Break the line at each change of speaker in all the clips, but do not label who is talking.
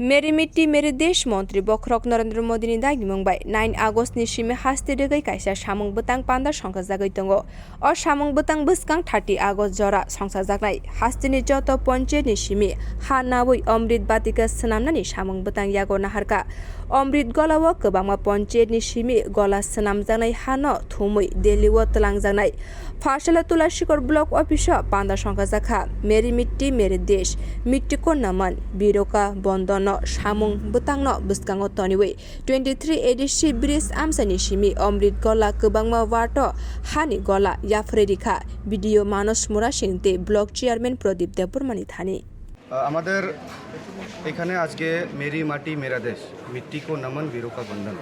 मेरी मिट्टी मेरे देश मंत्री बख्रक नरेंद्र मोदी दागि मंगबाय 9 आगस्ट नि सिमे हास्ते रेगै कायसा सामुं बतang पान्दा संखाजागै दङ अ सामुं बतang बसकां 30 आगस्ट जरा संखाजागनाय हास्तेनि जत पञ्चायत नि सिमे हा नाबै अमृत बाटिका सनामनानि सामुं बतang यागो नाहारका अमृत गलाव गोबांमा पञ्चायत नि सिमे गला सनामजानाय हा न थुमै दिल्लीव तलांजानाय फासला तुलासिकर ब्लक अफिस पान्दा संखाजाखा मेरी मिट्टी मेरे देश मिट्टीको नमन बिरोका बन्दन सामुं बतang no बसकांग तनिवै 23 एडिसि ब्रिज आमसानि सिमी अमृत गला गोबांमा वाट हानि गला याफ्रेरिखा भिडियो मानस मुरा सिंते ब्लक चेयरमैन प्रदीप देवबर्मानि थानी
আমাদের এখানে আজকে মেরি মাটি মেরা দেশ মিট্টিকো নমন বিরোকা বন্ধন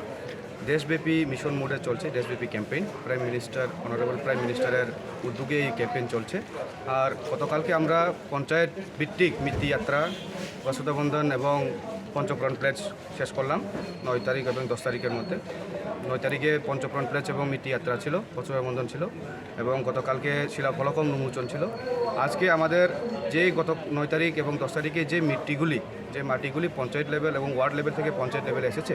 দেশব্যাপী মিশন মোডে চলছে দেশব্যাপী campaign prime minister honourable prime মিনিস্টারের উদ্যোগে এই ক্যাম্পেইন চলছে আর গতকালকে আমরা পঞ্চায়েত ভিত্তিক মিট্টি যাত্রা বসুধা বন্ধন এবং পঞ্চপ্রাণ প্লেজ শেষ করলাম 9 তারিখ এবং 10 তারিখের মধ্যে 9 তারিখে পঞ্চপ্রাণ প্লেজ এবং মিট্টি যাত্রা ছিল বসুধা বন্ধন ছিল এবং গতকালকে শিলাফলকম উন্মোচন ছিল আজকে আমাদের যে গত 9 তারিখ এবং 10 তারিখে যে মাটিগুলি পঞ্চায়েত লেভেল এবং ওয়ার্ড লেভেল থেকে পঞ্চায়েত লেভেলে এসেছে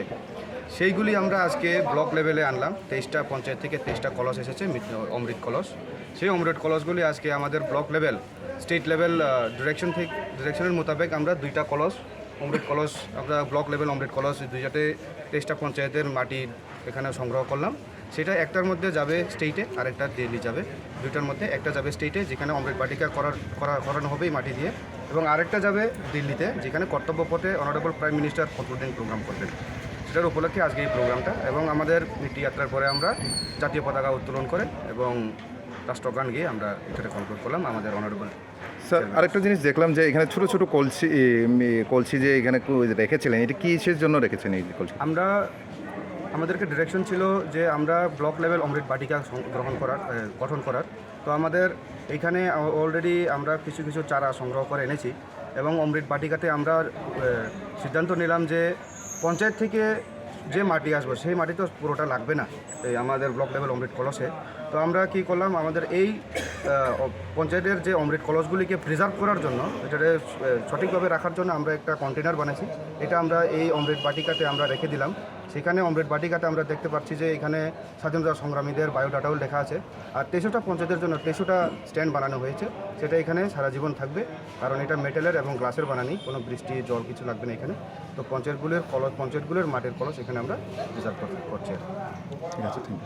সেইগুলি আমরা আজকে ব্লক লেভেলে আনলাম 23টা পঞ্চায়েত থেকে 23টা কলস এসেছে অমৃত কলস সেই অমৃত কলসগুলি আজকে আমাদের ব্লক লেভেল স্টেট লেভেল ডিরেকশনের মোতাবেক আমরা 2টা কলস অমৃত কলস আমরা ব্লক লেভেল অমৃত কলস 23টা পঞ্চায়েতের মাটি এখানে সংগ্রহ করলাম সেটা একটার মধ্যে যাবে স্টেটে আর একটা দিল্লি যাবে দুইটার মধ্যে একটা যাবে স্টেটে যেখানে অমৃত বাটিকা করানো হবে মাটি দিয়ে এবং আরেকটা যাবে দিল্লিতে যেখানে কর্তব্য পথে অনারেবল প্রাইম মিনিস্টার উদ্বোধন প্রোগ্রাম করবেন সেটার উপলক্ষে আজকে এই প্রোগ্রামটা এবং আমাদের মিট্টি যাত্রার পরে আমরা জাতীয় পতাকা উত্তোলন করে এবং রাষ্ট্রগান গিয়ে আমরা এটা কমপ্লিট করলাম আমাদের অনারেবল
স্যার আরেকটা জিনিস দেখলাম যে এখানে ছোটো ছোটো কলসি যে এখানে রেখেছিলেন এটা কিসের জন্য রেখেছেন এই কলসি
আমাদেরকে ডিরেকশন ছিল যে আমরা ব্লক লেভেল অমৃত বাটিকা গঠন করার তো আমাদের এইখানে অলরেডি আমরা কিছু চারা সংগ্রহ করে এনেছি এবং অমৃত বাটিকাতে আমরা সিদ্ধান্ত নিলাম যে পঞ্চায়েত থেকে যে মাটি আসবে সেই মাটি তো পুরোটা লাগবে না এই আমাদের ব্লক লেভেল অমৃত কলসে তো আমরা কি করলাম আমাদের এই পঞ্চায়েতের যে অমৃত কলসগুলিকে প্রিজার্ভ করার জন্য এটাকে সঠিকভাবে রাখার জন্য আমরা একটা কন্টেনার বানাইছি এটা আমরা এই অমৃত বাটিকাতে আমরা রেখে দিলাম সেখানে অমৃত বাটিকাতে আমরা দেখতে পাচ্ছি যে এখানে স্বাধীনতা সংগ্রামীদের বায়োডাটাও লেখা আছে আর 23টা পঞ্চায়েতের জন্য 23টা স্ট্যান্ড বানানো হয়েছে সেটা এখানে সারা জীবন থাকবে কারণ এটা মেটালের এবং গ্লাসের বানানি কোনো বৃষ্টি জল কিছু লাগবে না এখানে তো পঞ্চায়েতগুলোর মাটির কলস এখানে আমরা প্রিজার্ভ করছি।
ঠিক আছে।